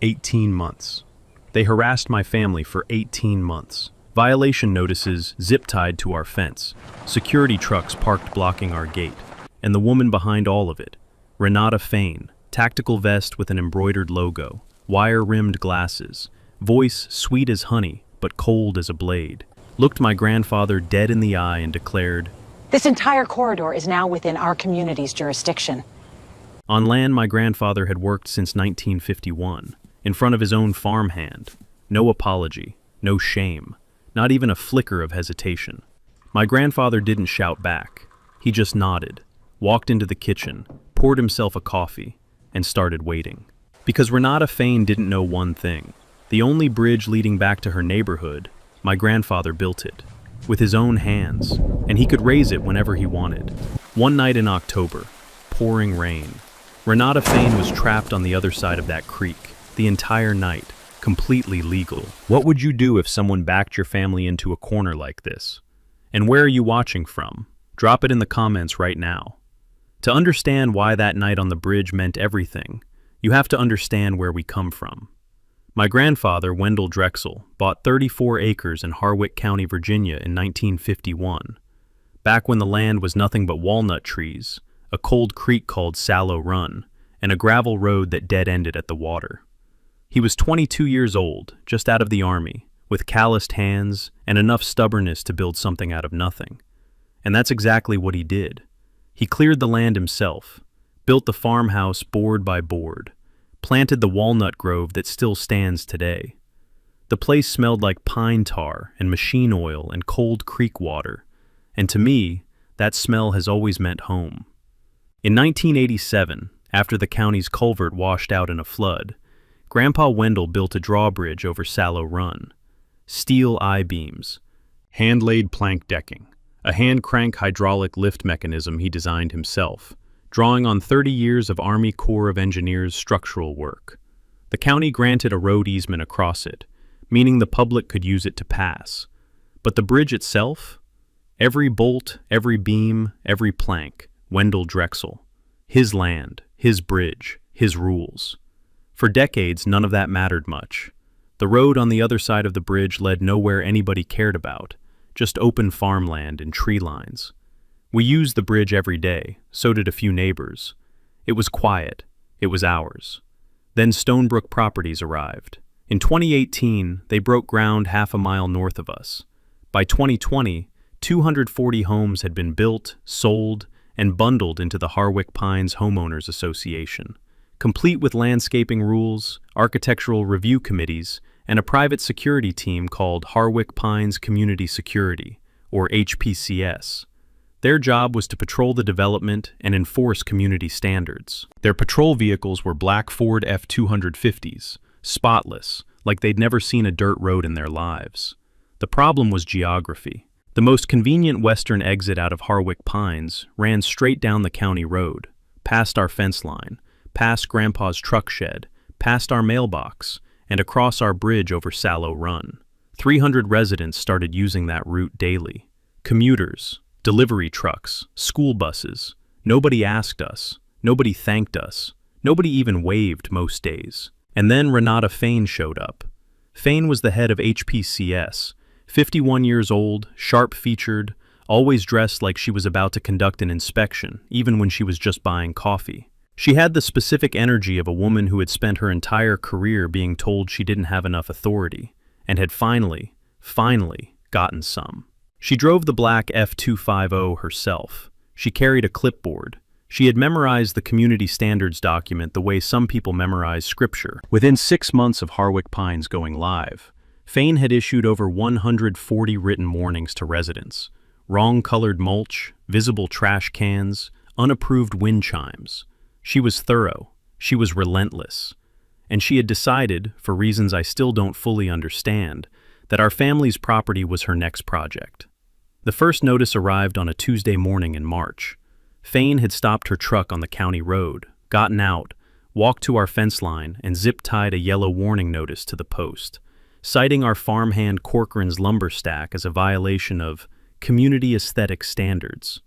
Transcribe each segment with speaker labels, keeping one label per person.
Speaker 1: 18 months. They harassed my family for 18 months. Violation notices zip-tied to our fence. Security trucks parked blocking our gate. And the woman behind all of it, Renata Fain, tactical vest with an embroidered logo, wire-rimmed glasses, voice sweet as honey but cold as a blade, looked my grandfather dead in the eye and declared,
Speaker 2: "This entire corridor is now within our community's jurisdiction."
Speaker 1: on land my grandfather had worked since 1951, in front of his own farmhand. No apology, no shame, not even a flicker of hesitation. My grandfather didn't shout back. He just nodded, walked into the kitchen, poured himself a coffee, and started waiting. Because Renata Fain didn't know one thing. The only bridge leading back to her neighborhood, my grandfather built it, with his own hands, and he could raise it whenever he wanted. One night in October, pouring rain, Renata Fain was trapped on the other side of that creek, the entire night, completely legal. What would you do if someone backed your family into a corner like this? And where are you watching from? Drop it in the comments right now. To understand why that night on the bridge meant everything, you have to understand where we come from. My grandfather, Wendell Drexel, bought 34 acres in Harwick County, Virginia in 1951, back when the land was nothing but walnut trees, a cold creek called Sallow Run, and a gravel road that dead-ended at the water. He was 22 years old, just out of the army, with calloused hands and enough stubbornness to build something out of nothing. And that's exactly what he did. He cleared the land himself, built the farmhouse board by board, planted the walnut grove that still stands today. The place smelled like pine tar and machine oil and cold creek water, and to me, that smell has always meant home. In 1987, after the county's culvert washed out in a flood, Grandpa Wendell built a drawbridge over Sallow Run. Steel I-beams, hand-laid plank decking, a hand-crank hydraulic lift mechanism he designed himself, drawing on 30 years of Army Corps of Engineers structural work. The county granted a road easement across it, meaning the public could use it to pass. But the bridge itself? Every bolt, every beam, every plank, Wendell Drexel. His land, his bridge, his rules. For decades, none of that mattered much. The road on the other side of the bridge led nowhere anybody cared about, just open farmland and tree lines. We used the bridge every day, so did a few neighbors. It was quiet. It was ours. Then Stonebrook Properties arrived. In 2018, they broke ground half a mile north of us. By 2020, 240 homes had been built, sold, and bundled into the Harwick Pines Homeowners Association, complete with landscaping rules, architectural review committees, and a private security team called Harwick Pines Community Security, or HPCS. Their job was to patrol the development and enforce community standards. Their patrol vehicles were black Ford F-250s, spotless, like they'd never seen a dirt road in their lives. The problem was geography. The most convenient western exit out of Harwick Pines ran straight down the county road, past our fence line, past Grandpa's truck shed, past our mailbox, and across our bridge over Sallow Run. 300 residents started using that route daily. Commuters, delivery trucks, school buses. Nobody asked us. Nobody thanked us. Nobody even waved most days. And then Renata Fain showed up. Fain was the head of HPCS, 51 years old, sharp-featured, always dressed like she was about to conduct an inspection, even when she was just buying coffee. She had the specific energy of a woman who had spent her entire career being told she didn't have enough authority, and had finally gotten some. She drove the black F-250 herself. She carried a clipboard. She had memorized the community standards document the way some people memorize scripture. Within 6 months of Harwick Pines going live, Fain had issued over 140 written warnings to residents. Wrong-colored mulch, visible trash cans, unapproved wind chimes. She was thorough. She was relentless. And she had decided, for reasons I still don't fully understand, that our family's property was her next project. The first notice arrived on a Tuesday morning in March. Fain had stopped her truck on the county road, gotten out, walked to our fence line, and zip-tied a yellow warning notice to the post, citing our farmhand Corcoran's lumber stack as a violation of community aesthetic standards.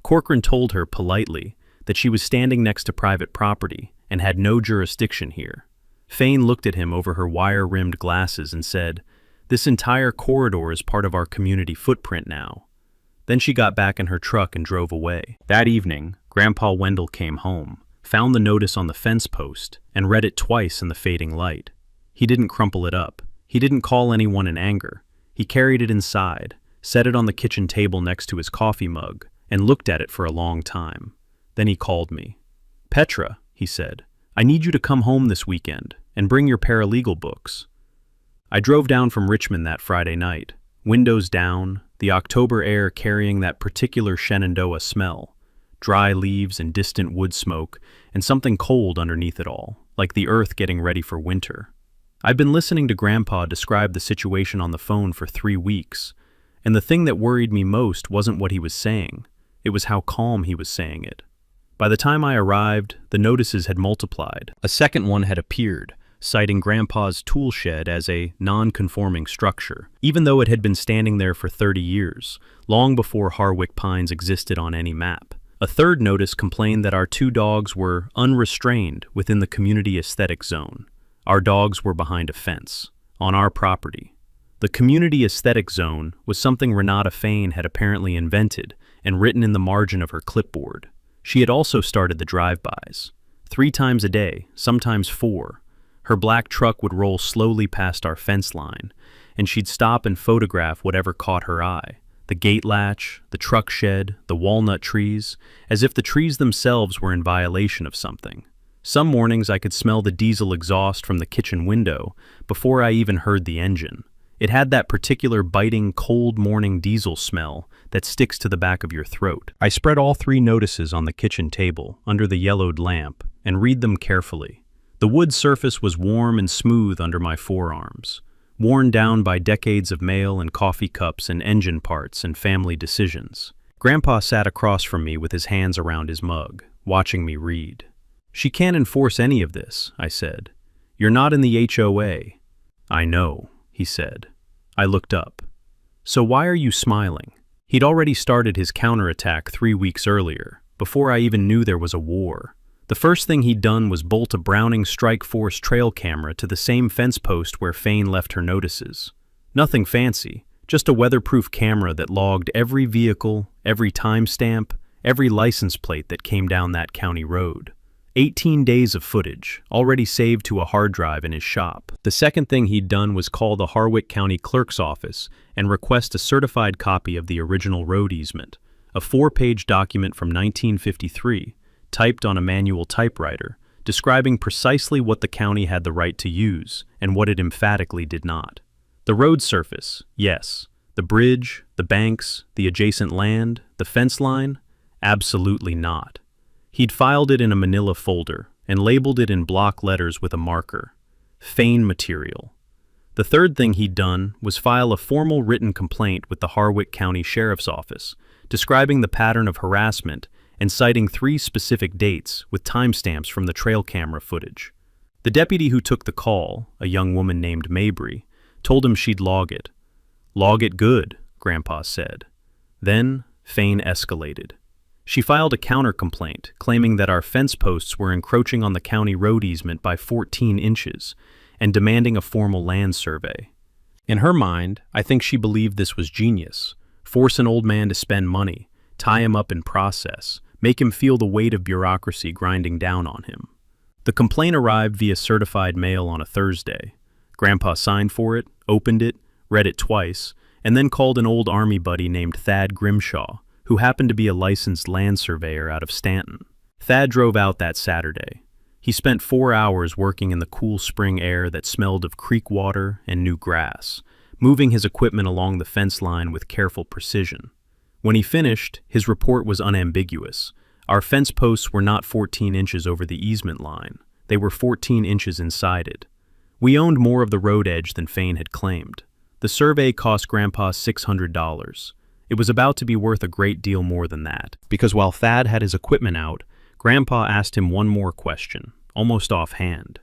Speaker 1: Corcoran told her politely that she was standing next to private property and had no jurisdiction here. Fane looked at him over her wire-rimmed glasses and said, "This entire corridor is part of our community footprint now." Then she got back in her truck and drove away. That evening, Grandpa Wendell came home, found the notice on the fence post, and read it twice in the fading light. He didn't crumple it up. He didn't call anyone in anger. He carried it inside, set it on the kitchen table next to his coffee mug, and looked at it for a long time. Then he called me. "Petra," he said, "I need you to come home this weekend and bring your paralegal books." I drove down from Richmond that Friday night, windows down, the October air carrying that particular Shenandoah smell, dry leaves and distant wood smoke, and something cold underneath it all, like the earth getting ready for winter. I'd been listening to Grandpa describe the situation on the phone for 3 weeks, and the thing that worried me most wasn't what he was saying, it was how calm he was saying it. By the time I arrived, the notices had multiplied. A second one had appeared, citing Grandpa's tool shed as a non-conforming structure, even though it had been standing there for 30 years, long before Harwick Pines existed on any map. A third notice complained that our 2 dogs were unrestrained within the community aesthetic zone. Our dogs were behind a fence, on our property. The community aesthetic zone was something Renata Fane had apparently invented and written in the margin of her clipboard. She had also started the drive-bys. 3 times a day, sometimes 4. Her black truck would roll slowly past our fence line, and she'd stop and photograph whatever caught her eye. The gate latch, the truck shed, the walnut trees, as if the trees themselves were in violation of something. Some mornings I could smell the diesel exhaust from the kitchen window before I even heard the engine. It had that particular biting, cold morning diesel smell that sticks to the back of your throat. I spread all 3 notices on the kitchen table under the yellowed lamp and read them carefully. The wood surface was warm and smooth under my forearms, worn down by decades of mail and coffee cups and engine parts and family decisions. Grandpa sat across from me with his hands around his mug, watching me read. "She can't enforce any of this," I said. "You're not in the HOA." "I know," he said. I looked up. "So why are you smiling?" He'd already started his counterattack 3 weeks earlier, before I even knew there was a war. The first thing he'd done was bolt a Browning Strike Force trail camera to the same fence post where Fane left her notices. Nothing fancy, just a weatherproof camera that logged every vehicle, every timestamp, every license plate that came down that county road. 18 days of footage, already saved to a hard drive in his shop. The second thing he'd done was call the Harwick County Clerk's office and request a certified copy of the original road easement, a 4-page document from 1953, typed on a manual typewriter, describing precisely what the county had the right to use and what it emphatically did not. The road surface, yes. The bridge, the banks, the adjacent land, the fence line, absolutely not. He'd filed it in a manila folder and labeled it in block letters with a marker. Fane material. The third thing he'd done was file a formal written complaint with the Harwick County Sheriff's Office, describing the pattern of harassment and citing 3 specific dates with timestamps from the trail camera footage. The deputy who took the call, a young woman named Mabry, told him she'd log it. "Log it good," Grandpa said. Then Fane escalated. She filed a counter-complaint, claiming that our fence posts were encroaching on the county road easement by 14 inches and demanding a formal land survey. In her mind, I think she believed this was genius. Force an old man to spend money, tie him up in process, make him feel the weight of bureaucracy grinding down on him. The complaint arrived via certified mail on a Thursday. Grandpa signed for it, opened it, read it twice, and then called an old Army buddy named Thad Grimshaw, who happened to be a licensed land surveyor out of Stanton. Thad drove out that Saturday. He spent 4 hours working in the cool spring air that smelled of creek water and new grass, moving his equipment along the fence line with careful precision. When he finished, his report was unambiguous. Our fence posts were not 14 inches over the easement line. They were 14 inches inside it. We owned more of the road edge than Fane had claimed. The survey cost Grandpa $600. It was about to be worth a great deal more than that, because while Thad had his equipment out, Grandpa asked him one more question, almost offhand.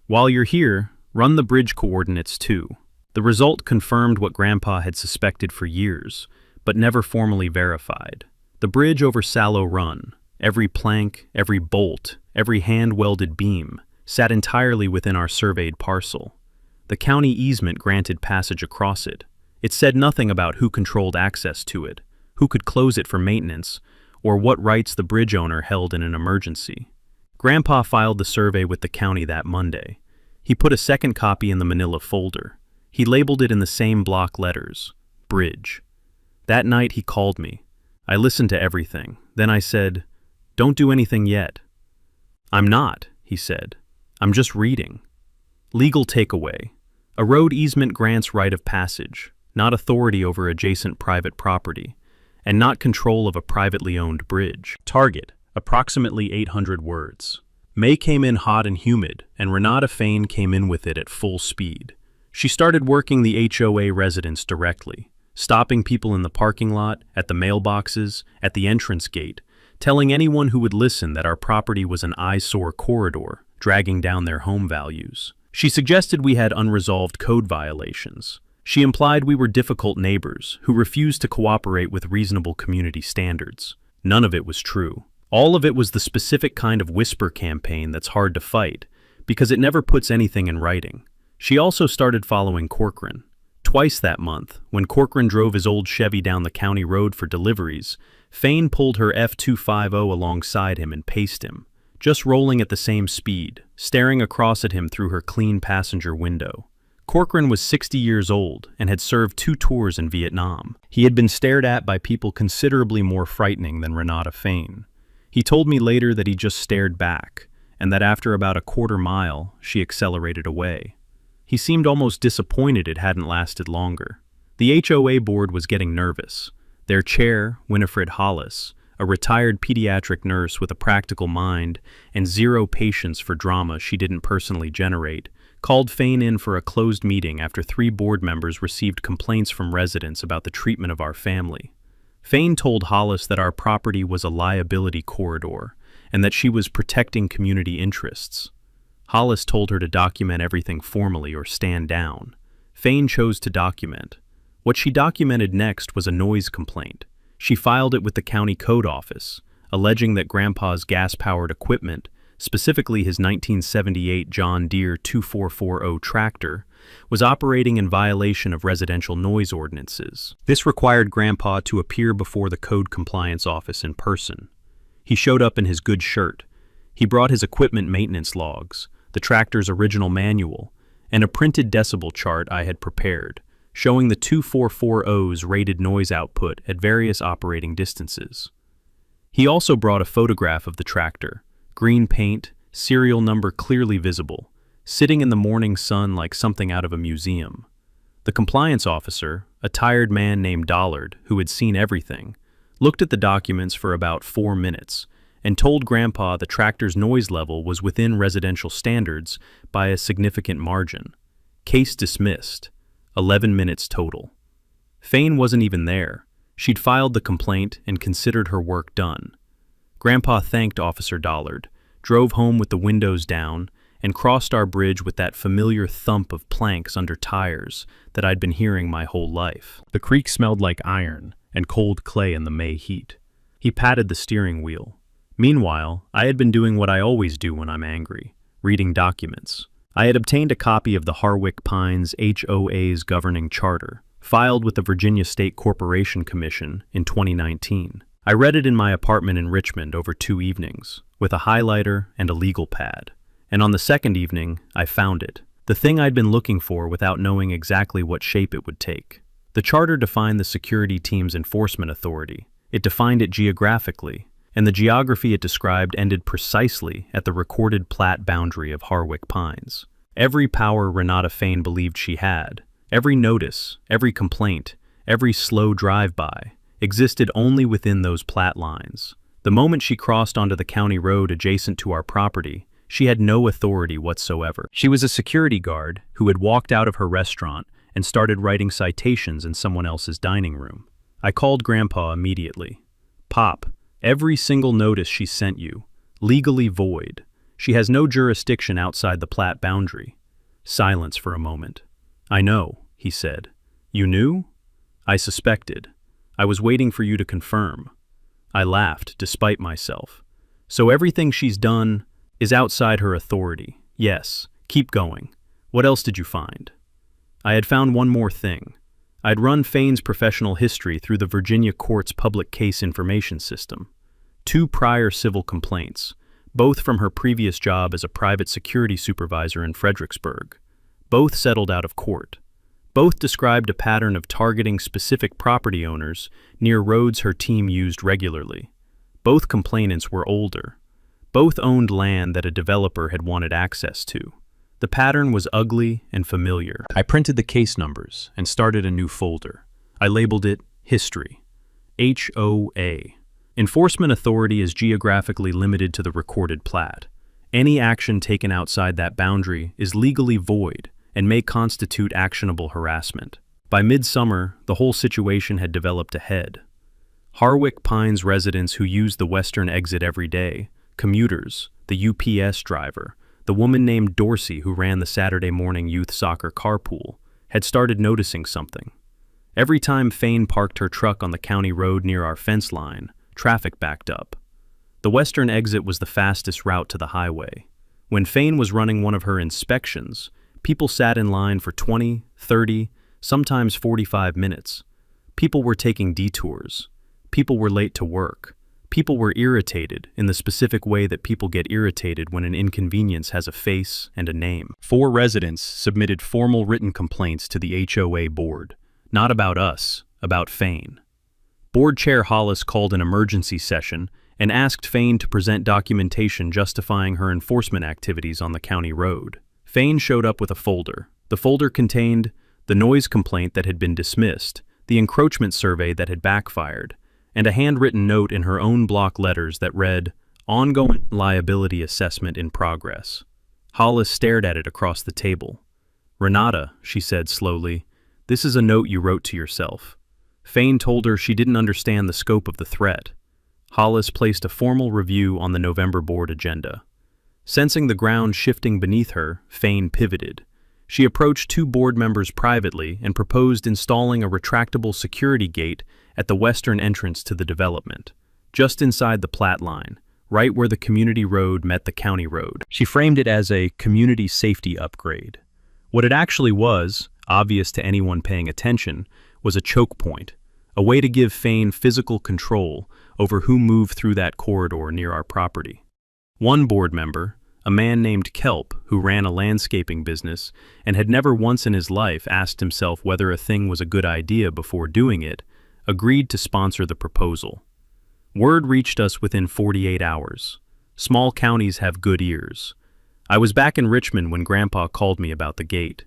Speaker 1: "While you're here, run the bridge coordinates too." The result confirmed what Grandpa had suspected for years, but never formally verified. The bridge over Sallow Run, every plank, every bolt, every hand-welded beam, sat entirely within our surveyed parcel. The county easement granted passage across it. It said nothing about who controlled access to it, who could close it for maintenance, or what rights the bridge owner held in an emergency. Grandpa filed the survey with the county that Monday. He put a second copy in the manila folder. He labeled it in the same block letters, Bridge. That night he called me. I listened to everything. Then I said, "Don't do anything yet." "I'm not," he said. "I'm just reading." Legal takeaway. A road easement grants right of passage, not authority over adjacent private property, and not control of a privately owned bridge. Target, approximately 800 words. May came in hot and humid, and Renata Fain came in with it at full speed. She started working the HOA residents directly, stopping people in the parking lot, at the mailboxes, at the entrance gate, telling anyone who would listen that our property was an eyesore corridor, dragging down their home values. She suggested we had unresolved code violations. She implied we were difficult neighbors who refused to cooperate with reasonable community standards. None of it was true. All of it was the specific kind of whisper campaign that's hard to fight, because it never puts anything in writing. She also started following Corcoran. Twice that month, when Corcoran drove his old Chevy down the county road for deliveries, Fain pulled her F250 alongside him and paced him, just rolling at the same speed, staring across at him through her clean passenger window. Corcoran was 60 years old and had served 2 tours in Vietnam. He had been stared at by people considerably more frightening than Renata Fain. He told me later that he just stared back, and that after about a quarter mile, she accelerated away. He seemed almost disappointed it hadn't lasted longer. The HOA board was getting nervous. Their chair, Winifred Hollis, a retired pediatric nurse with a practical mind and zero patience for drama she didn't personally generate, called Fain in for a closed meeting after 3 board members received complaints from residents about the treatment of our family. Fain told Hollis that our property was a liability corridor and that she was protecting community interests. Hollis told her to document everything formally or stand down. Fain chose to document. What she documented next was a noise complaint. She filed it with the county code office, alleging that Grandpa's gas-powered equipment, specifically his 1978 John Deere 2440 tractor, was operating in violation of residential noise ordinances. This required Grandpa to appear before the code compliance office in person. He showed up in his good shirt. He brought his equipment maintenance logs, the tractor's original manual, and a printed decibel chart I had prepared, showing the 2440's rated noise output at various operating distances. He also brought a photograph of the tractor, green paint, serial number clearly visible, sitting in the morning sun like something out of a museum. The compliance officer, a tired man named Dollard, who had seen everything, looked at the documents for about 4 minutes and told Grandpa the tractor's noise level was within residential standards by a significant margin. Case dismissed. 11 minutes total. Fain wasn't even there. She'd filed the complaint and considered her work done. Grandpa thanked Officer Dollard, drove home with the windows down, and crossed our bridge with that familiar thump of planks under tires that I'd been hearing my whole life. The creek smelled like iron and cold clay in the May heat. He patted the steering wheel. Meanwhile, I had been doing what I always do when I'm angry, reading documents. I had obtained a copy of the Harwick Pines HOA's governing charter, filed with the Virginia State Corporation Commission in 2019. I read it in my apartment in Richmond over 2 evenings, with a highlighter and a legal pad. And on the second evening, I found it, the thing I'd been looking for without knowing exactly what shape it would take. The charter defined the security team's enforcement authority. It defined it geographically, and the geography it described ended precisely at the recorded plat boundary of Harwick Pines. Every power Renata Fain believed she had, every notice, every complaint, every slow drive-by, existed only within those plat lines. The moment she crossed onto the county road adjacent to our property, she had no authority whatsoever. She was a security guard who had walked out of her restaurant and started writing citations in someone else's dining room. I called Grandpa immediately. "Pop, every single notice she sent you, legally void. She has no jurisdiction outside the plat boundary." Silence for a moment. "I know," he said. "You knew?" "I suspected. I was waiting for you to confirm." I laughed, despite myself. "So everything she's done is outside her authority. Yes, keep going. What else did you find? I had found one more thing. I'd run Fane's professional history through the Virginia court's public case information system. 2 prior civil complaints, both from her previous job as a private security supervisor in Fredericksburg. Both settled out of court. Both described a pattern of targeting specific property owners near roads her team used regularly. Both complainants were older. Both owned land that a developer had wanted access to. The pattern was ugly and familiar. I printed the case numbers and started a new folder. I labeled it History. HOA. Enforcement authority is geographically limited to the recorded plat. Any action taken outside that boundary is legally void and may constitute actionable harassment. By midsummer, the whole situation had developed ahead. Harwick Pines residents who used the western exit every day, commuters, the UPS driver, the woman named Dorsey who ran the Saturday morning youth soccer carpool, had started noticing something. Every time Fane parked her truck on the county road near our fence line, traffic backed up. The western exit was the fastest route to the highway. When Fane was running one of her inspections, people sat in line for 20, 30, sometimes 45 minutes. People were taking detours. People were late to work. People were irritated in the specific way that people get irritated when an inconvenience has a face and a name. 4 residents submitted formal written complaints to the HOA board. Not about us, about Fane. Board Chair Hollis called an emergency session and asked Fane to present documentation justifying her enforcement activities on the county road. Fane showed up with a folder. The folder contained the noise complaint that had been dismissed, the encroachment survey that had backfired, and a handwritten note in her own block letters that read, "Ongoing liability assessment in progress." Hollis stared at it across the table. "Renata," she said slowly, "this is a note you wrote to yourself." Fane told her she didn't understand the scope of the threat. Hollis placed a formal review on the November board agenda. Sensing the ground shifting beneath her, Fane pivoted. She approached 2 board members privately and proposed installing a retractable security gate at the western entrance to the development, just inside the plat line, right where the community road met the county road. She framed it as a community safety upgrade. What it actually was, obvious to anyone paying attention, was a choke point, a way to give Fane physical control over who moved through that corridor near our property. One board member, a man named Kelp, who ran a landscaping business and had never once in his life asked himself whether a thing was a good idea before doing it, agreed to sponsor the proposal. Word reached us within 48 hours. Small counties have good ears. I was back in Richmond when Grandpa called me about the gate.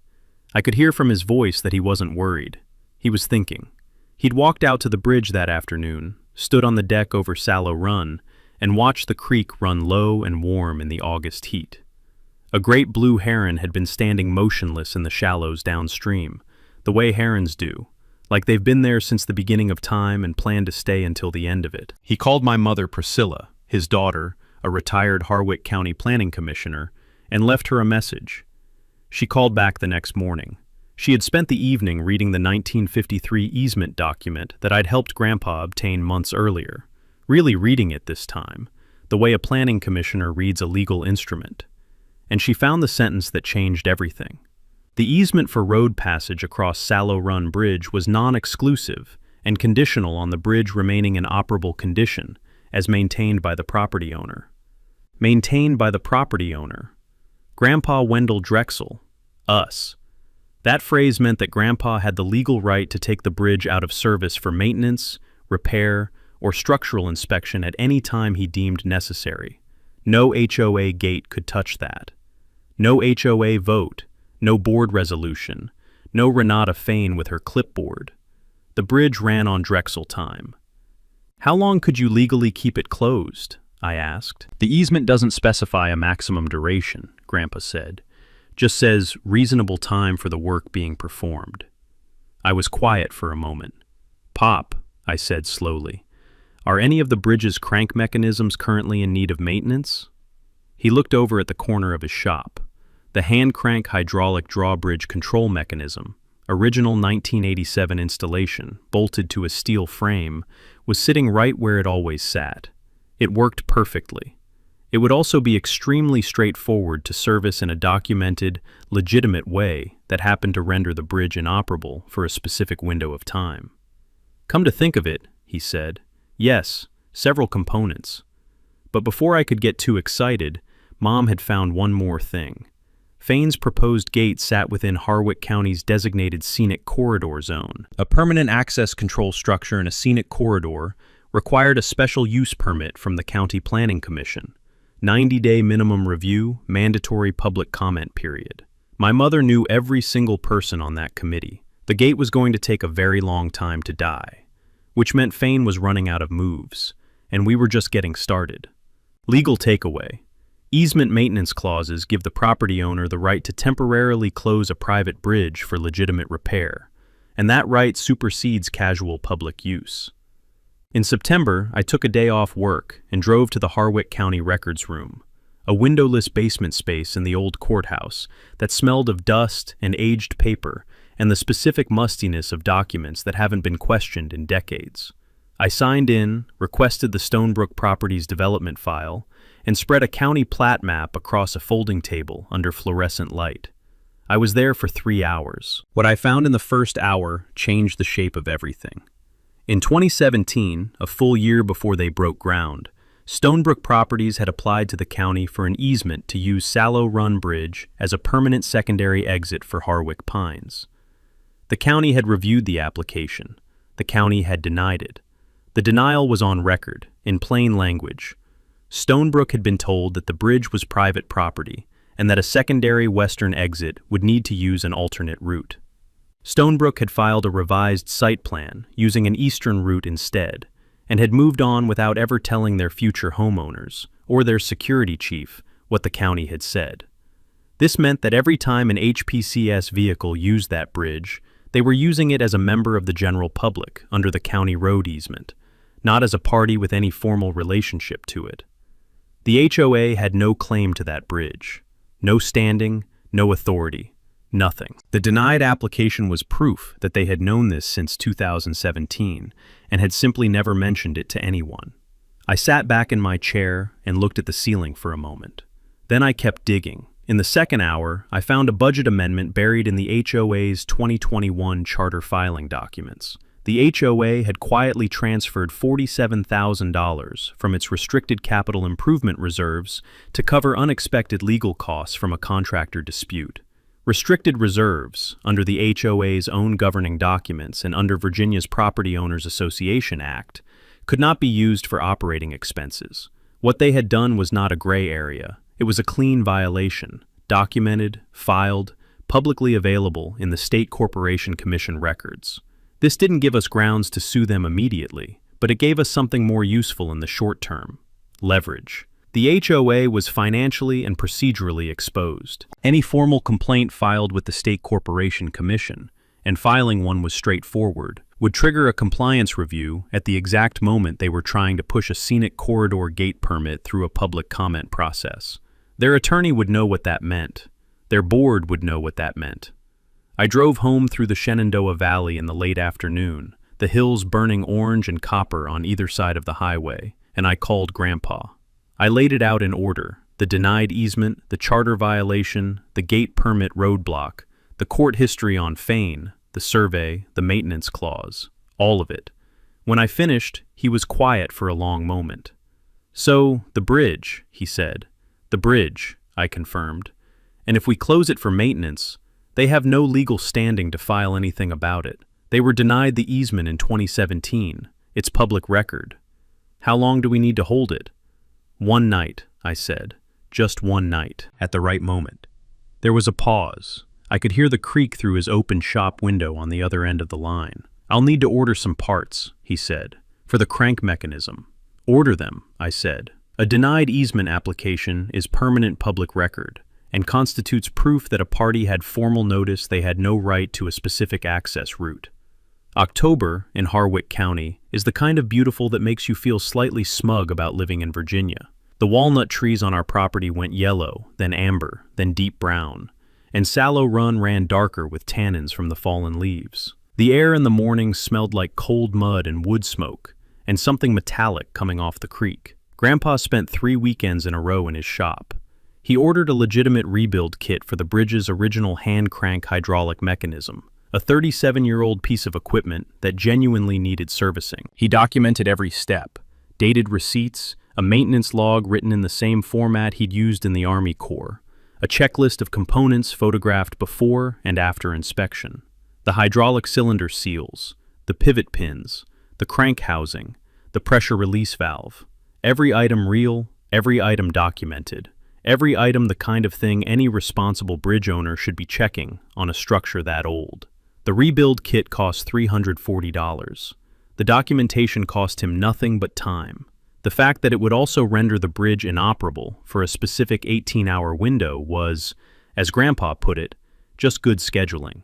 Speaker 1: I could hear from his voice that he wasn't worried. He was thinking. He'd walked out to the bridge that afternoon, stood on the deck over Sallow Run, and watched the creek run low and warm in the August heat. A great blue heron had been standing motionless in the shallows downstream, the way herons do, like they've been there since the beginning of time and planned to stay until the end of it. He called my mother Priscilla, his daughter, a retired Harwick County Planning Commissioner, and left her a message. She called back the next morning. She had spent the evening reading the 1953 easement document that I'd helped Grandpa obtain months earlier, really reading it this time, the way a planning commissioner reads a legal instrument. And she found the sentence that changed everything. The easement for road passage across Sallow Run Bridge was non-exclusive and conditional on the bridge remaining in operable condition, as maintained by the property owner. Maintained by the property owner. Grandpa Wendell Drexel. Us. That phrase meant that Grandpa had the legal right to take the bridge out of service for maintenance, repair, or structural inspection at any time he deemed necessary. No HOA gate could touch that. No HOA vote, no board resolution, no Renata Fane with her clipboard. The bridge ran on Drexel time. "How long could you legally keep it closed?" I asked. "The easement doesn't specify a maximum duration," Grandpa said. "Just says reasonable time for the work being performed." I was quiet for a moment. "Pop," I said slowly, "are any of the bridge's crank mechanisms currently in need of maintenance?" He looked over at the corner of his shop. The hand crank hydraulic drawbridge control mechanism, original 1987 installation, bolted to a steel frame, was sitting right where it always sat. It worked perfectly. It would also be extremely straightforward to service in a documented, legitimate way that happened to render the bridge inoperable for a specific window of time. Come to think of it, he said, yes, several components. But before I could get too excited, Mom had found one more thing. Fane's proposed gate sat within Harwick County's designated scenic corridor zone. A permanent access control structure in a scenic corridor required a special use permit from the County Planning Commission. 90-day minimum review, mandatory public comment period. My mother knew every single person on that committee. The gate was going to take a very long time to die, which meant Fane was running out of moves, and we were just getting started. Legal takeaway. Easement maintenance clauses give the property owner the right to temporarily close a private bridge for legitimate repair, and that right supersedes casual public use. In September, I took a day off work and drove to the Harwick County Records Room, a windowless basement space in the old courthouse that smelled of dust and aged paper and the specific mustiness of documents that haven't been questioned in decades. I signed in, requested the Stonebrook Properties development file, and spread a county plat map across a folding table under fluorescent light. I was there for 3 hours. What I found in the first hour changed the shape of everything. In 2017, a full year before they broke ground, Stonebrook Properties had applied to the county for an easement to use Sallow Run Bridge as a permanent secondary exit for Harwick Pines. The county had reviewed the application. The county had denied it. The denial was on record, in plain language. Stonebrook had been told that the bridge was private property and that a secondary western exit would need to use an alternate route. Stonebrook had filed a revised site plan using an eastern route instead and had moved on without ever telling their future homeowners or their security chief what the county had said. This meant that every time an HPCS vehicle used that bridge, they were using it as a member of the general public under the county road easement, not as a party with any formal relationship to it. The HOA had no claim to that bridge, no standing, no authority, nothing. The denied application was proof that they had known this since 2017 and had simply never mentioned it to anyone. I sat back in my chair and looked at the ceiling for a moment. Then I kept digging. In the second hour, I found a budget amendment buried in the HOA's 2021 charter filing documents. The HOA had quietly transferred $47,000 from its restricted capital improvement reserves to cover unexpected legal costs from a contractor dispute. Restricted reserves, under the HOA's own governing documents and under Virginia's Property Owners Association Act, could not be used for operating expenses. What they had done was not a gray area. It was a clean violation, documented, filed, publicly available in the State Corporation Commission records. This didn't give us grounds to sue them immediately, but it gave us something more useful in the short term: leverage. The HOA was financially and procedurally exposed. Any formal complaint filed with the State Corporation Commission, and filing one was straightforward, would trigger a compliance review at the exact moment they were trying to push a scenic corridor gate permit through a public comment process. Their attorney would know what that meant. Their board would know what that meant. I drove home through the Shenandoah Valley in the late afternoon, the hills burning orange and copper on either side of the highway, and I called Grandpa. I laid it out in order: the denied easement, the charter violation, the gate permit roadblock, the court history on Fane, the survey, the maintenance clause, all of it. When I finished, he was quiet for a long moment. "So, the bridge," he said. "The bridge," I confirmed. "And if we close it for maintenance, they have no legal standing to file anything about it. They were denied the easement in 2017. It's public record. How long do we need to hold it?" "One night," I said. "Just one night." At the right moment. There was a pause. I could hear the creak through his open shop window on the other end of the line. "I'll need to order some parts," he said, "for the crank mechanism." "Order them," I said. A denied easement application is permanent public record and constitutes proof that a party had formal notice they had no right to a specific access route. October, in Harwick County, is the kind of beautiful that makes you feel slightly smug about living in Virginia. The walnut trees on our property went yellow, then amber, then deep brown, and Sallow Run ran darker with tannins from the fallen leaves. The air in the morning smelled like cold mud and wood smoke, and something metallic coming off the creek. Grandpa spent 3 weekends in a row in his shop. He ordered a legitimate rebuild kit for the bridge's original hand-crank hydraulic mechanism, a 37-year-old piece of equipment that genuinely needed servicing. He documented every step, dated receipts, a maintenance log written in the same format he'd used in the Army Corps, a checklist of components photographed before and after inspection, the hydraulic cylinder seals, the pivot pins, the crank housing, the pressure release valve. Every item real, every item documented, every item the kind of thing any responsible bridge owner should be checking on a structure that old. The rebuild kit cost $340. The documentation cost him nothing but time. The fact that it would also render the bridge inoperable for a specific 18-hour window was, as Grandpa put it, just good scheduling.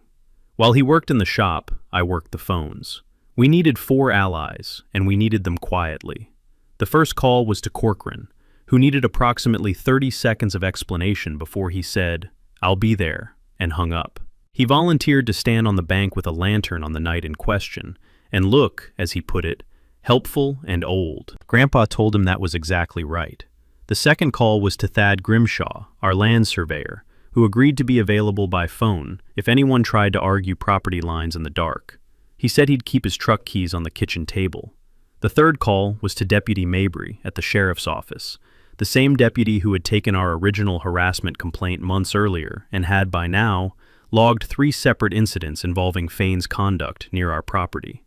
Speaker 1: While he worked in the shop, I worked the phones. We needed 4 allies, and we needed them quietly. The first call was to Corcoran, who needed approximately 30 seconds of explanation before he said, "I'll be there," and hung up. He volunteered to stand on the bank with a lantern on the night in question, and look, as he put it, helpful and old. Grandpa told him that was exactly right. The second call was to Thad Grimshaw, our land surveyor, who agreed to be available by phone if anyone tried to argue property lines in the dark. He said he'd keep his truck keys on the kitchen table. The third call was to Deputy Mabry at the sheriff's office, the same deputy who had taken our original harassment complaint months earlier and had, by now, logged 3 separate incidents involving Fane's conduct near our property.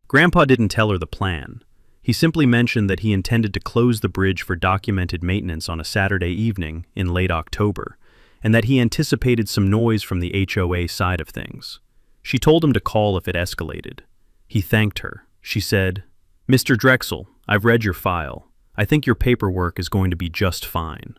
Speaker 1: Grandpa didn't tell her the plan. He simply mentioned that he intended to close the bridge for documented maintenance on a Saturday evening in late October, and that he anticipated some noise from the HOA side of things. She told him to call if it escalated. He thanked her. She said, "Mr. Drexel, I've read your file. I think your paperwork is going to be just fine."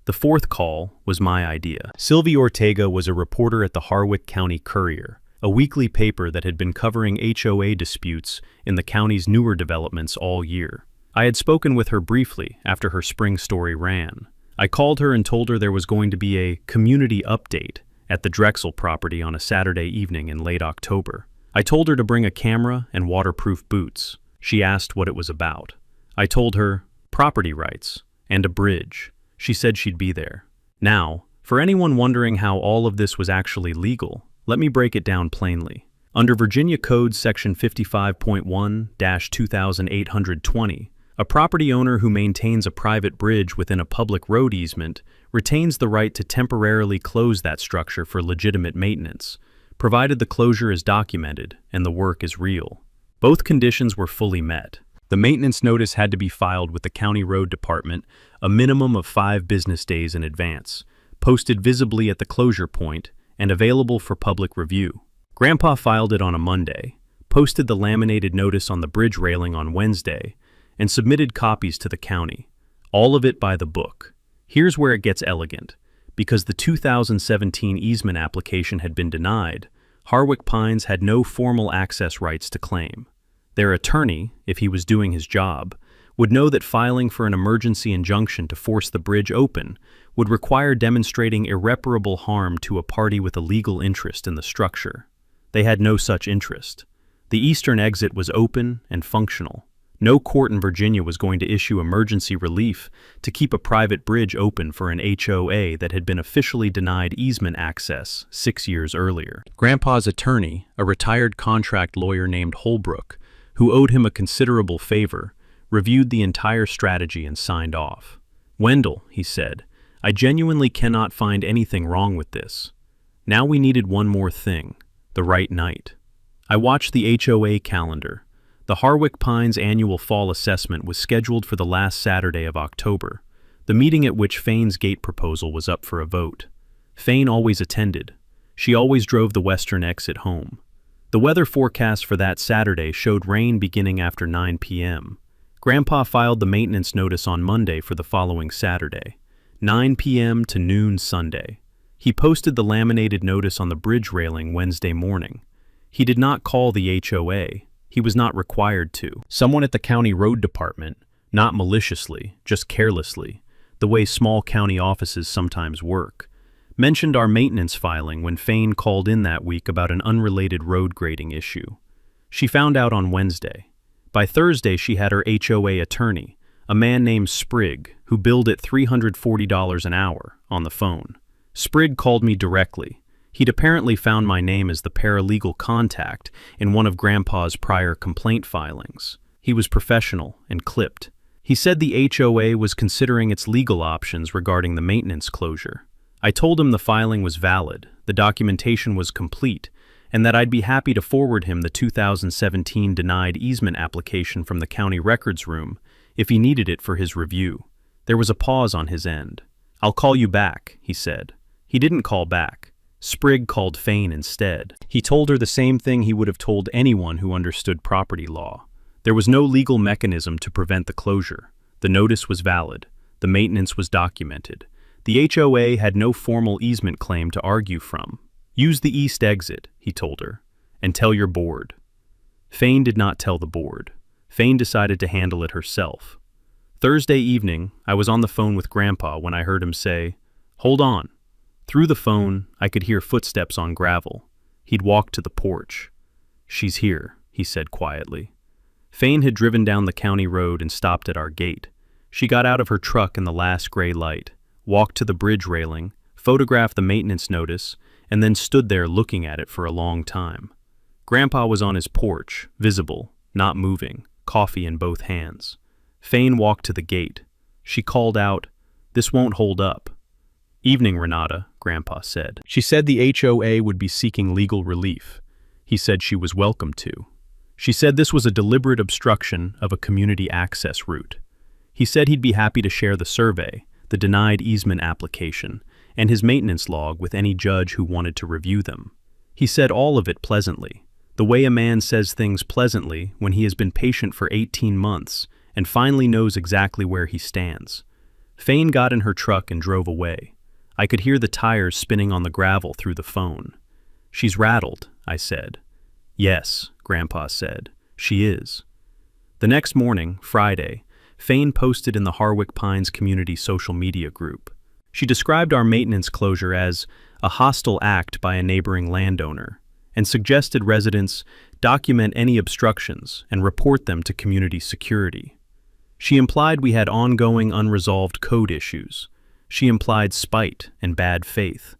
Speaker 1: The fourth call was my idea. Sylvie Ortega was a reporter at the Harwick County Courier, a weekly paper that had been covering HOA disputes in the county's newer developments all year. I had spoken with her briefly after her spring story ran. I called her and told her there was going to be a community update at the Drexel property on a Saturday evening in late October. I told her to bring a camera and waterproof boots. She asked what it was about. I told her, property rights, and a bridge. She said she'd be there. Now, for anyone wondering how all of this was actually legal, let me break it down plainly. Under Virginia Code Section 55.1-2820, a property owner who maintains a private bridge within a public road easement retains the right to temporarily close that structure for legitimate maintenance, provided the closure is documented and the work is real. Both conditions were fully met. The maintenance notice had to be filed with the county road department a minimum of 5 business days in advance, posted visibly at the closure point, and available for public review. Grandpa filed it on a Monday, posted the laminated notice on the bridge railing on Wednesday, and submitted copies to the county. All of it by the book. Here's where it gets elegant. Because the 2017 easement application had been denied, Harwick Pines had no formal access rights to claim. Their attorney, if he was doing his job, would know that filing for an emergency injunction to force the bridge open would require demonstrating irreparable harm to a party with a legal interest in the structure. They had no such interest. The eastern exit was open and functional. No court in Virginia was going to issue emergency relief to keep a private bridge open for an HOA that had been officially denied easement access 6 years earlier. Grandpa's attorney, a retired contract lawyer named Holbrook, who owed him a considerable favor, reviewed the entire strategy and signed off. "Wendell," he said, "I genuinely cannot find anything wrong with this." Now we needed one more thing, the right night. I watched the HOA calendar. The Harwick Pines annual fall assessment was scheduled for the last Saturday of October, the meeting at which Fane's gate proposal was up for a vote. Fane always attended. She always drove the western exit home. The weather forecast for that Saturday showed rain beginning after 9 p.m. Grandpa filed the maintenance notice on Monday for the following Saturday, 9 p.m. to noon Sunday. He posted the laminated notice on the bridge railing Wednesday morning. He did not call the HOA. He was not required to. Someone at the county road department, not maliciously, just carelessly, the way small county offices sometimes work, mentioned our maintenance filing when Fane called in that week about an unrelated road grading issue. She found out on Wednesday. By Thursday, she had her HOA attorney, a man named Sprigg, who billed at $340 an hour, on the phone. Sprigg called me directly. He'd apparently found my name as the paralegal contact in one of Grandpa's prior complaint filings. He was professional and clipped. He said the HOA was considering its legal options regarding the maintenance closure. I told him the filing was valid, the documentation was complete, and that I'd be happy to forward him the 2017 denied easement application from the county records room if he needed it for his review. There was a pause on his end. "I'll call you back," he said. He didn't call back. Sprigg called Fane instead. He told her the same thing he would have told anyone who understood property law. There was no legal mechanism to prevent the closure. The notice was valid. The maintenance was documented. The HOA had no formal easement claim to argue from. "Use the east exit," he told her, "and tell your board." Fane did not tell the board. Fane decided to handle it herself. Thursday evening, I was on the phone with Grandpa when I heard him say, "Hold on." Through the phone, I could hear footsteps on gravel. He'd walked to the porch. "She's here," he said quietly. Fane had driven down the county road and stopped at our gate. She got out of her truck in the last gray light, walked to the bridge railing, photographed the maintenance notice, and then stood there looking at it for a long time. Grandpa was on his porch, visible, not moving, coffee in both hands. Fane walked to the gate. She called out, "This won't hold up." "Evening, Renata," Grandpa said. She said the HOA would be seeking legal relief. He said she was welcome to. She said this was a deliberate obstruction of a community access route. He said he'd be happy to share the survey, the denied easement application, and his maintenance log with any judge who wanted to review them. He said all of it pleasantly, the way a man says things pleasantly when he has been patient for 18 months and finally knows exactly where he stands. Fane got in her truck and drove away. I could hear the tires spinning on the gravel through the phone. "She's rattled," I said. "Yes," Grandpa said, "she is." The next morning, Friday, Fane posted in the Harwick Pines community social media group. She described our maintenance closure as a hostile act by a neighboring landowner and suggested residents document any obstructions and report them to community security. She implied we had ongoing unresolved code issues. She implied spite and bad faith.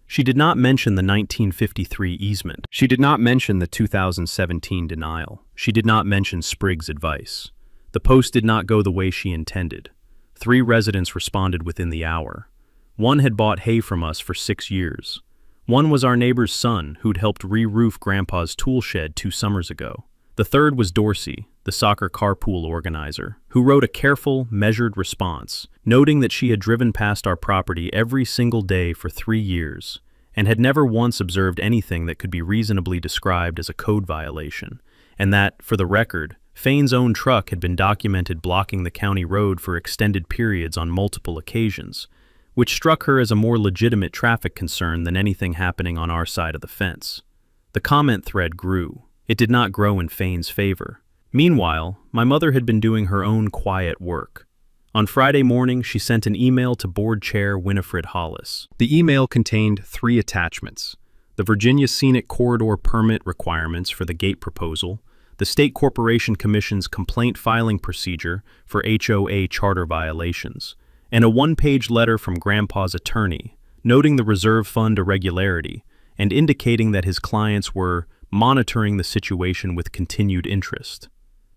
Speaker 1: She did not mention the 1953 easement. She did not mention the 2017 denial. She did not mention Sprigg's advice. The post did not go the way she intended. 3 residents responded within the hour. One had bought hay from us for 6 years. One was our neighbor's son who'd helped re-roof Grandpa's tool shed 2 summers ago. The third was Dorsey, the soccer carpool organizer, who wrote a careful, measured response, noting that she had driven past our property every single day for 3 years and had never once observed anything that could be reasonably described as a code violation, and that, for the record, Fane's own truck had been documented blocking the county road for extended periods on multiple occasions, which struck her as a more legitimate traffic concern than anything happening on our side of the fence. The comment thread grew. It did not grow in Fane's favor. Meanwhile, my mother had been doing her own quiet work. On Friday morning, she sent an email to Board Chair Winifred Hollis. The email contained 3 attachments: the Virginia Scenic Corridor permit requirements for the gate proposal, the State Corporation Commission's complaint filing procedure for HOA charter violations, and a 1-page letter from Grandpa's attorney, noting the reserve fund irregularity and indicating that his clients were monitoring the situation with continued interest.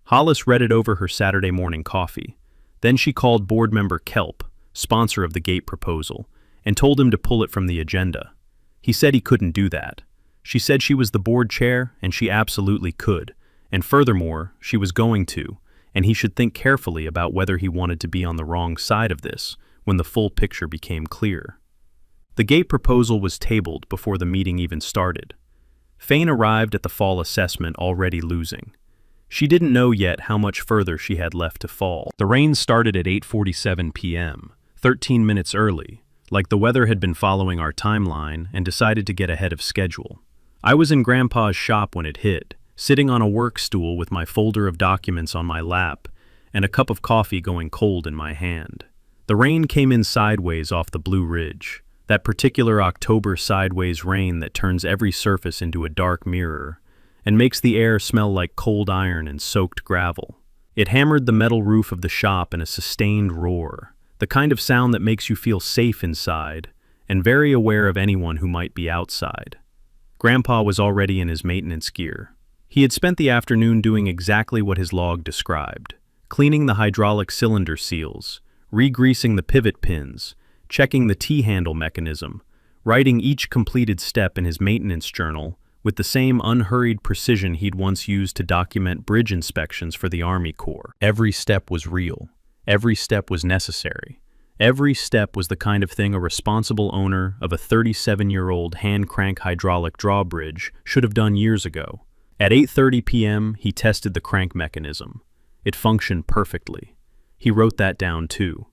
Speaker 1: Hollis read it over her Saturday morning coffee. Then she called board member Kelp, sponsor of the gate proposal, and told him to pull it from the agenda. He said he couldn't do that. She said she was the board chair and she absolutely could, and furthermore, she was going to, and he should think carefully about whether he wanted to be on the wrong side of this when the full picture became clear. The gate proposal was tabled before the meeting even started. Fane arrived at the fall assessment already losing. She didn't know yet how much further she had left to fall. The rain started at 8:47 p.m., 13 minutes early, like the weather had been following our timeline and decided to get ahead of schedule. I was in Grandpa's shop when it hit, sitting on a work stool with my folder of documents on my lap and a cup of coffee going cold in my hand. The rain came in sideways off the Blue Ridge, that particular October sideways rain that turns every surface into a dark mirror and makes the air smell like cold iron and soaked gravel. It hammered the metal roof of the shop in a sustained roar, the kind of sound that makes you feel safe inside and very aware of anyone who might be outside. Grandpa was already in his maintenance gear. He had spent the afternoon doing exactly what his log described, cleaning the hydraulic cylinder seals, re-greasing the pivot pins, checking the T-handle mechanism, writing each completed step in his maintenance journal with the same unhurried precision he'd once used to document bridge inspections for the Army Corps. Every step was real. Every step was necessary. Every step was the kind of thing a responsible owner of a 37-year-old hand-crank hydraulic drawbridge should have done years ago. At 8:30 p.m., he tested the crank mechanism. It functioned perfectly. He wrote that down too.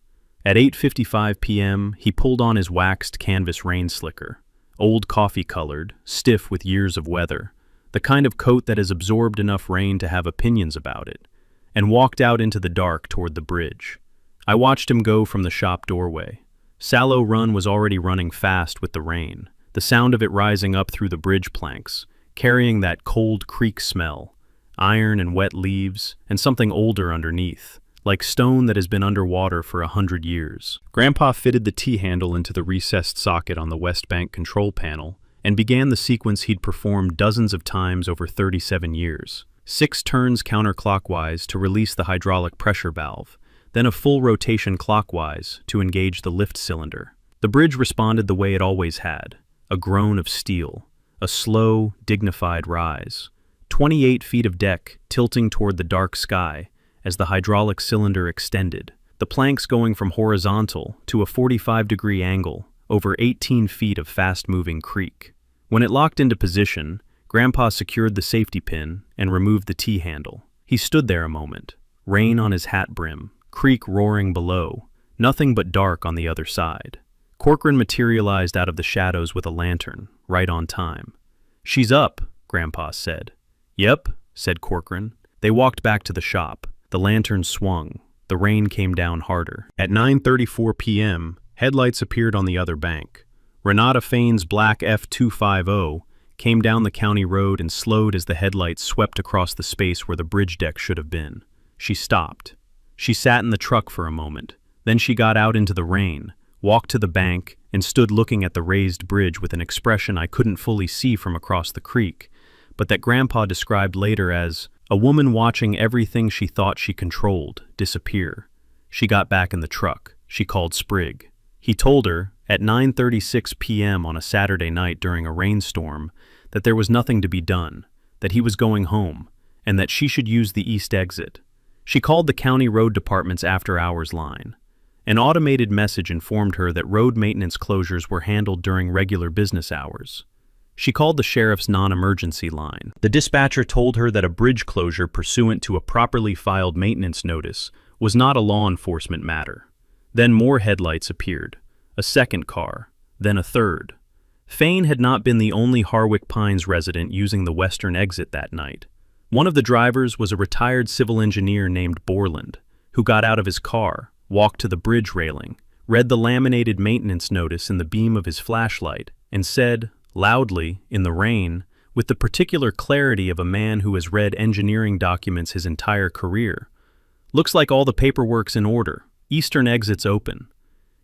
Speaker 1: At 8:55 p.m., he pulled on his waxed canvas rain slicker, old coffee-colored, stiff with years of weather, the kind of coat that has absorbed enough rain to have opinions about it, and walked out into the dark toward the bridge. I watched him go from the shop doorway. Sallow Run was already running fast with the rain, the sound of it rising up through the bridge planks, carrying that cold creek smell, iron and wet leaves, and something older underneath, like stone that has been underwater for 100 years. Grandpa fitted the T-handle into the recessed socket on the West Bank control panel and began the sequence he'd performed dozens of times over 37 years. 6 turns counterclockwise to release the hydraulic pressure valve, then a full rotation clockwise to engage the lift cylinder. The bridge responded the way it always had, a groan of steel, a slow, dignified rise. 28 feet of deck tilting toward the dark sky as the hydraulic cylinder extended, the planks going from horizontal to a 45-degree angle over 18 feet of fast-moving creek. When it locked into position, Grandpa secured the safety pin and removed the T-handle. He stood there a moment, rain on his hat brim, creek roaring below, nothing but dark on the other side. Corcoran materialized out of the shadows with a lantern, right on time. "She's up," Grandpa said. "Yep," said Corcoran. They walked back to the shop. The lantern swung. The rain came down harder. At 9:34 p.m., headlights appeared on the other bank. Renata Fain's black F-250 came down the county road and slowed as the headlights swept across the space where the bridge deck should have been. She stopped. She sat in the truck for a moment. Then she got out into the rain, walked to the bank, and stood looking at the raised bridge with an expression I couldn't fully see from across the creek, but that Grandpa described later as a woman watching everything she thought she controlled disappear. She got back in the truck. She called Sprigg. He told her, at 9:36 p.m. on a Saturday night during a rainstorm, that there was nothing to be done, that he was going home, and that she should use the east exit. She called the county road department's after-hours line. An automated message informed her that road maintenance closures were handled during regular business hours. She called the sheriff's non-emergency line. The dispatcher told her that a bridge closure pursuant to a properly filed maintenance notice was not a law enforcement matter. Then more headlights appeared, a second car, then a third. Fain had not been the only Harwick Pines resident using the western exit that night. One of the drivers was a retired civil engineer named Borland, who got out of his car, walked to the bridge railing, read the laminated maintenance notice in the beam of his flashlight, and said, loudly, in the rain, with the particular clarity of a man who has read engineering documents his entire career, "Looks like all the paperwork's in order. Eastern exit's open."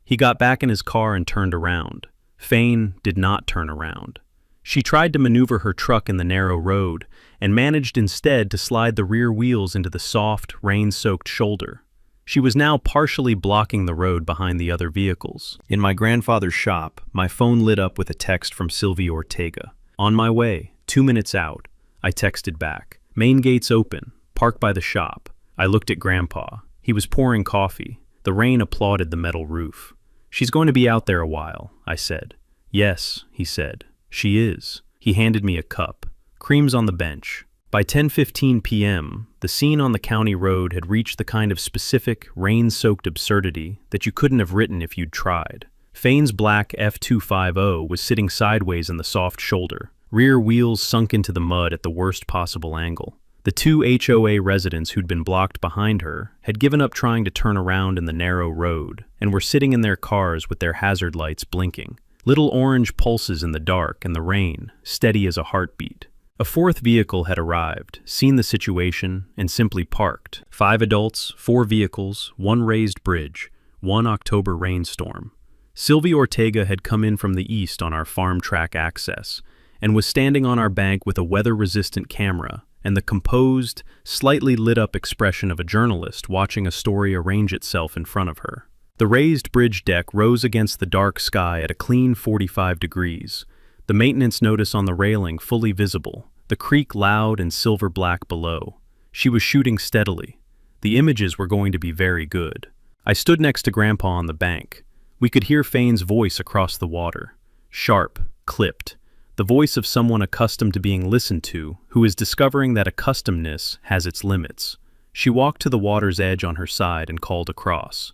Speaker 1: He got back in his car and turned around. Fain did not turn around. She tried to maneuver her truck in the narrow road and managed instead to slide the rear wheels into the soft, rain-soaked shoulder. She was now partially blocking the road behind the other vehicles. In my grandfather's shop, my phone lit up with a text from Sylvia Ortega. "On my way, 2 minutes out." I texted back. "Main gate's open. Park by the shop." I looked at Grandpa. He was pouring coffee. The rain applauded the metal roof. "She's going to be out there a while," I said. "Yes," he said. "She is." He handed me a cup. Cream's on the bench. By 10:15 p.m., the scene on the county road had reached the kind of specific, rain-soaked absurdity that you couldn't have written if you'd tried. Fain's black F-250 was sitting sideways in the soft shoulder, rear wheels sunk into the mud at the worst possible angle. The 2 HOA residents who'd been blocked behind her had given up trying to turn around in the narrow road and were sitting in their cars with their hazard lights blinking. Little orange pulses in the dark and the rain, steady as a heartbeat. A fourth vehicle had arrived, seen the situation, and simply parked. 5 adults, 4 vehicles, 1 raised bridge, 1 October rainstorm. Sylvie Ortega had come in from the east on our farm track access, and was standing on our bank with a weather-resistant camera and the composed, slightly lit-up expression of a journalist watching a story arrange itself in front of her. The raised bridge deck rose against the dark sky at a clean 45 degrees, the maintenance notice on the railing fully visible, the creek loud and silver-black below. She was shooting steadily. The images were going to be very good. I stood next to Grandpa on the bank. We could hear Fane's voice across the water. Sharp, clipped. The voice of someone accustomed to being listened to, who is discovering that accustomedness has its limits. She walked to the water's edge on her side and called across.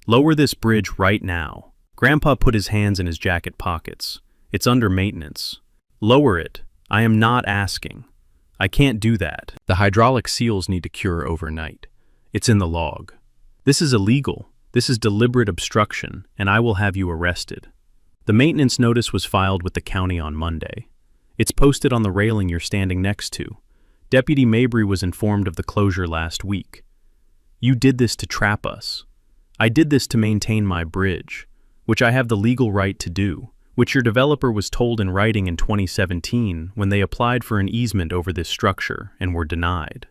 Speaker 1: "Lower this bridge right now." Grandpa put his hands in his jacket pockets. "It's under maintenance." "Lower it. I am not asking." "I can't do that. The hydraulic seals need to cure overnight. It's in the log." "This is illegal. This is deliberate obstruction, and I will have you arrested." The maintenance notice was filed with the county on Monday. It's posted on the railing you're standing next to. Deputy Mabry was informed of the closure last week. "You did this to trap us." "I did this to maintain my bridge, which I have the legal right to do, which your developer was told in writing in 2017 when they applied for an easement over this structure and were denied."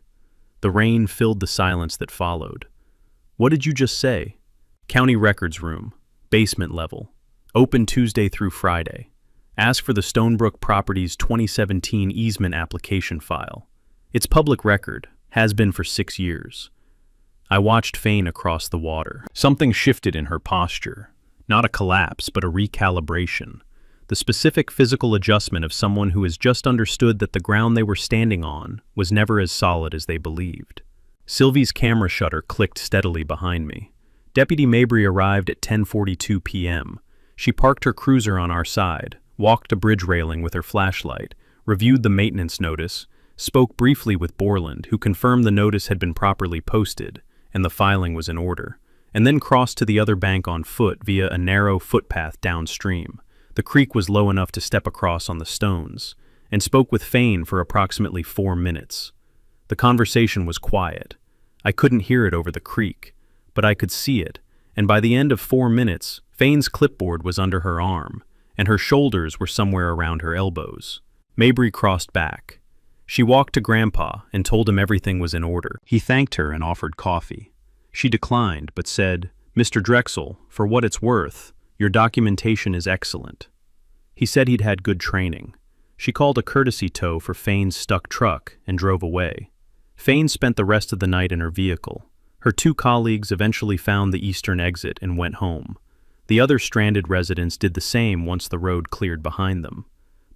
Speaker 1: The rain filled the silence that followed. "What did you just say?" "County records room, basement level. Open Tuesday through Friday. Ask for the Stonebrook Properties 2017 easement application file. It's public record, has been for 6 years." I watched Fane across the water. Something shifted in her posture. Not a collapse, but a recalibration. The specific physical adjustment of someone who has just understood that the ground they were standing on was never as solid as they believed. Sylvie's camera shutter clicked steadily behind me. Deputy Mabry arrived at 10:42 p.m. She parked her cruiser on our side, walked a bridge railing with her flashlight, reviewed the maintenance notice, spoke briefly with Borland, who confirmed the notice had been properly posted and the filing was in order, and then crossed to the other bank on foot via a narrow footpath downstream. The creek was low enough to step across on the stones, and spoke with Fane for approximately 4 minutes. The conversation was quiet. I couldn't hear it over the creek, but I could see it, and by the end of 4 minutes, Fane's clipboard was under her arm, and her shoulders were somewhere around her elbows. Mabry crossed back. She walked to Grandpa and told him everything was in order. He thanked her and offered coffee. She declined, but said, "Mr. Drexel, for what it's worth, your documentation is excellent." He said he'd had good training. She called a courtesy tow for Fane's stuck truck and drove away. Fane spent the rest of the night in her vehicle. Her 2 colleagues eventually found the eastern exit and went home. The other stranded residents did the same once the road cleared behind them.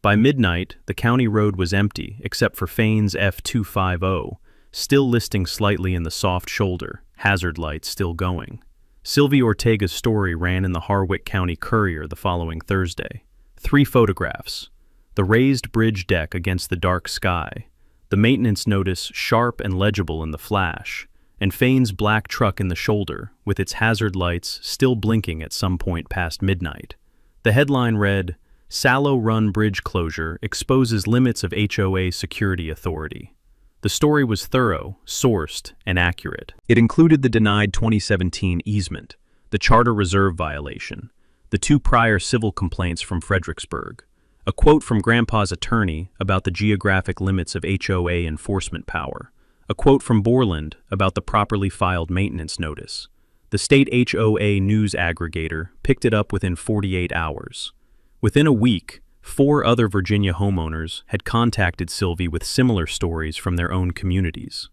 Speaker 1: By midnight, the county road was empty except for Fane's F250, still listing slightly in the soft shoulder, hazard lights still going. Sylvie Ortega's story ran in the Harwick County Courier the following Thursday. 3 photographs. The raised bridge deck against the dark sky, the maintenance notice sharp and legible in the flash, and Fane's black truck in the shoulder, with its hazard lights still blinking at some point past midnight. The headline read, "Sallow Run Bridge Closure Exposes Limits of HOA Security Authority." The story was thorough, sourced, and accurate. It included the denied 2017 easement, the charter reserve violation, the 2 prior civil complaints from Fredericksburg, a quote from Grandpa's attorney about the geographic limits of HOA enforcement power, a quote from Borland about the properly filed maintenance notice. The state HOA news aggregator picked it up within 48 hours. Within a week, 4 other Virginia homeowners had contacted Sylvie with similar stories from their own communities.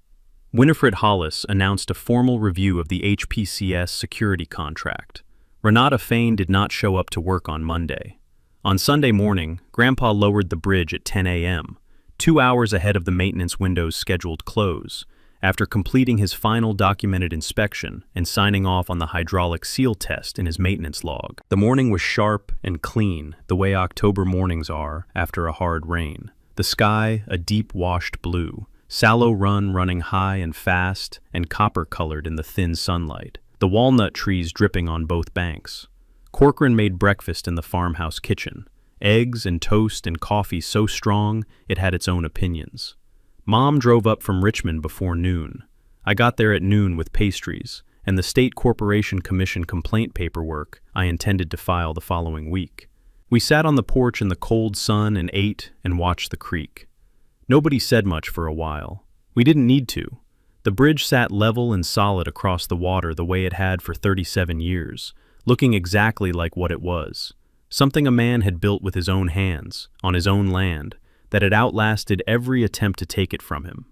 Speaker 1: Winifred Hollis announced a formal review of the HPCS security contract. Renata Fane did not show up to work on Monday. On Sunday morning, Grandpa lowered the bridge at 10 a.m., 2 hours ahead of the maintenance window's scheduled close, after completing his final documented inspection and signing off on the hydraulic seal test in his maintenance log. The morning was sharp and clean, the way October mornings are after a hard rain. The sky, a deep washed blue, Sallow Run running high and fast and copper-colored in the thin sunlight, the walnut trees dripping on both banks. Corcoran made breakfast in the farmhouse kitchen, eggs and toast and coffee so strong it had its own opinions. Mom drove up from Richmond before noon. I got there at noon with pastries and the State Corporation Commission complaint paperwork I intended to file the following week. We sat on the porch in the cold sun and ate and watched the creek. Nobody said much for a while. We didn't need to. The bridge sat level and solid across the water the way it had for 37 years, looking exactly like what it was. Something a man had built with his own hands, on his own land, that had outlasted every attempt to take it from him.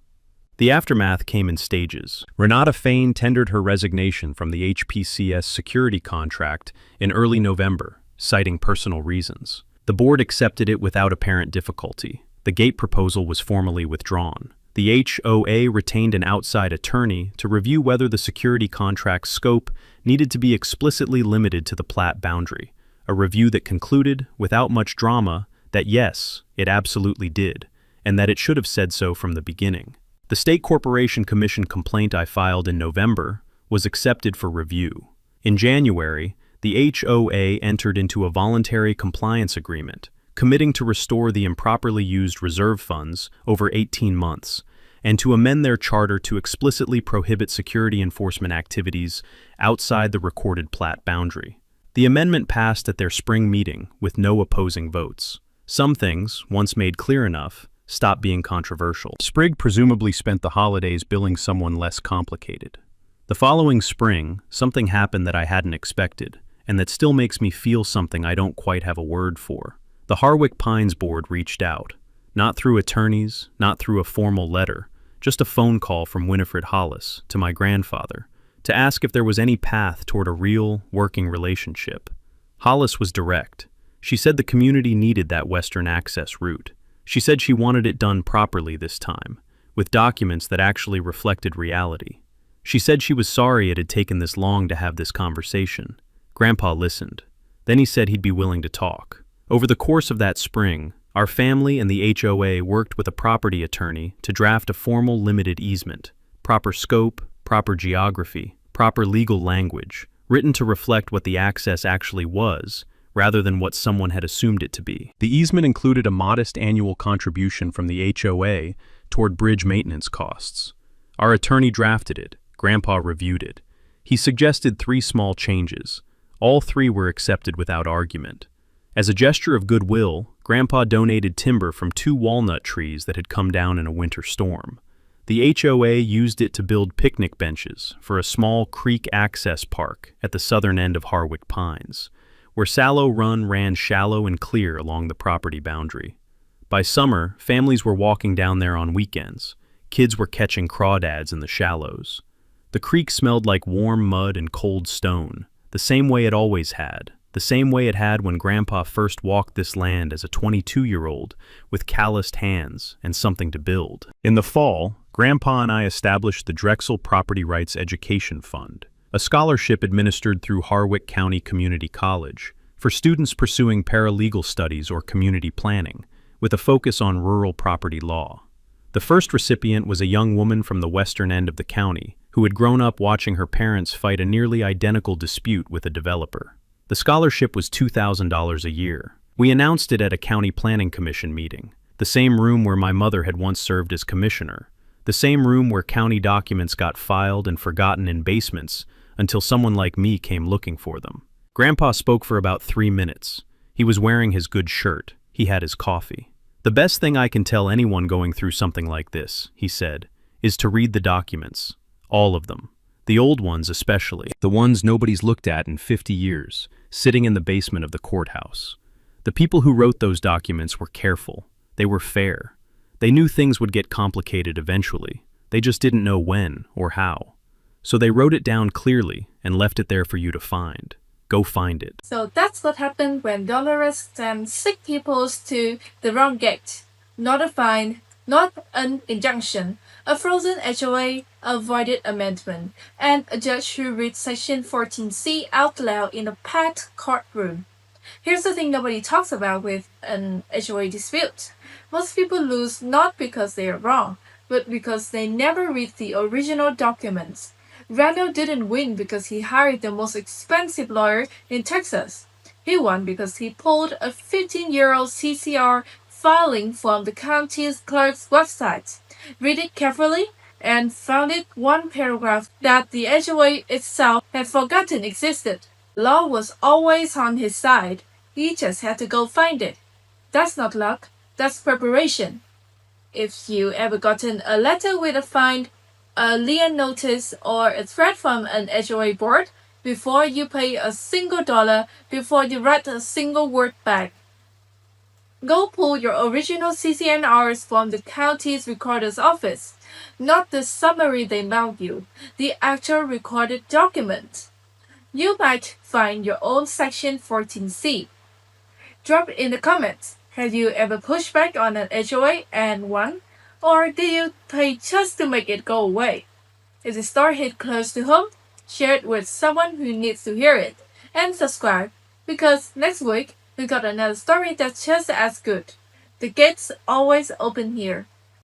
Speaker 1: The aftermath came in stages. Renata Fain tendered her resignation from the HPCS security contract in early November, citing personal reasons. The board accepted it without apparent difficulty. The gate proposal was formally withdrawn. The HOA retained an outside attorney to review whether the security contract's scope needed to be explicitly limited to the plat boundary, a review that concluded, without much drama, that yes, it absolutely did, and that it should have said so from the beginning. The State Corporation Commission complaint I filed in November was accepted for review. In January, the HOA entered into a voluntary compliance agreement, committing to restore the improperly used reserve funds over 18 months, and to amend their charter to explicitly prohibit security enforcement activities outside the recorded plat boundary. The amendment passed at their spring meeting with no opposing votes. Some things, once made clear enough, stopped being controversial. Sprigg presumably spent the holidays billing someone less complicated. The following spring, something happened that I hadn't expected, and that still makes me feel something I don't quite have a word for. The Harwick Pines Board reached out, not through attorneys, not through a formal letter, just a phone call from Winifred Hollis to my grandfather, to ask if there was any path toward a real, working relationship. Hollis was direct. She said the community needed that western access route. She said she wanted it done properly this time, with documents that actually reflected reality. She said she was sorry it had taken this long to have this conversation. Grandpa listened. Then he said he'd be willing to talk. Over the course of that spring, our family and the HOA worked with a property attorney to draft a formal limited easement, proper scope, proper geography, proper legal language, written to reflect what the access actually was, rather than what someone had assumed it to be. The easement included a modest annual contribution from the HOA toward bridge maintenance costs. Our attorney drafted it. Grandpa reviewed it. He suggested 3 small changes. All 3 were accepted without argument. As a gesture of goodwill, Grandpa donated timber from 2 walnut trees that had come down in a winter storm. The HOA used it to build picnic benches for a small creek access park at the southern end of Harwick Pines, where Sallow Run ran shallow and clear along the property boundary. By summer, families were walking down there on weekends. Kids were catching crawdads in the shallows. The creek smelled like warm mud and cold stone, the same way it always had, the same way it had when Grandpa first walked this land as a 22-year-old with calloused hands and something to build. In the fall, Grandpa and I established the Drexel Property Rights Education Fund, a scholarship administered through Harwick County Community College for students pursuing paralegal studies or community planning, with a focus on rural property law. The first recipient was a young woman from the western end of the county who had grown up watching her parents fight a nearly identical dispute with a developer. The scholarship was $2,000 a year. We announced it at a county planning commission meeting, the same room where my mother had once served as commissioner, the same room where county documents got filed and forgotten in basements until someone like me came looking for them. Grandpa spoke for about 3 minutes. He was wearing his good shirt. He had his coffee. "The best thing I can tell anyone going through something like this," he said, "is to read the documents. All of them. The old ones especially. The ones nobody's looked at in 50 years, sitting in the basement of the courthouse. The people who wrote those documents were careful. They were fair. They knew things would get complicated eventually. They just didn't know when or how. So they wrote it down clearly and left it there for you to find. Go find it."
Speaker 3: So that's what happened when Dolores sent sick people to the wrong gate. Not a fine, not an injunction. A frozen HOA, a voided amendment, and a judge who reads Section 14C out loud in a packed courtroom. Here's the thing nobody talks about with an HOA dispute. Most people lose not because they are wrong, but because they never read the original documents. Randall didn't win because he hired the most expensive lawyer in Texas. He won because he pulled a 15-year-old CCR filing from the county's clerk's website, read it carefully, and found it one paragraph that the HOA itself had forgotten existed. The law was always on his side. He just had to go find it. That's not luck, that's preparation. If you ever gotten a letter with a fine, a lien notice, or a threat from an HOA board, before you pay a single dollar, before you write a single word back, go pull your original CCNRs from the county's recorder's office, not the summary they mailed you, the actual recorded document. You might find your own Section 14C. Drop it in the comments. Have you ever pushed back on an HOA and won? Or did you pay just to make it go away? If the story hit close to home, share it with someone who needs to hear it. And subscribe, because next week we got another story that's just as good. The gate's always open here.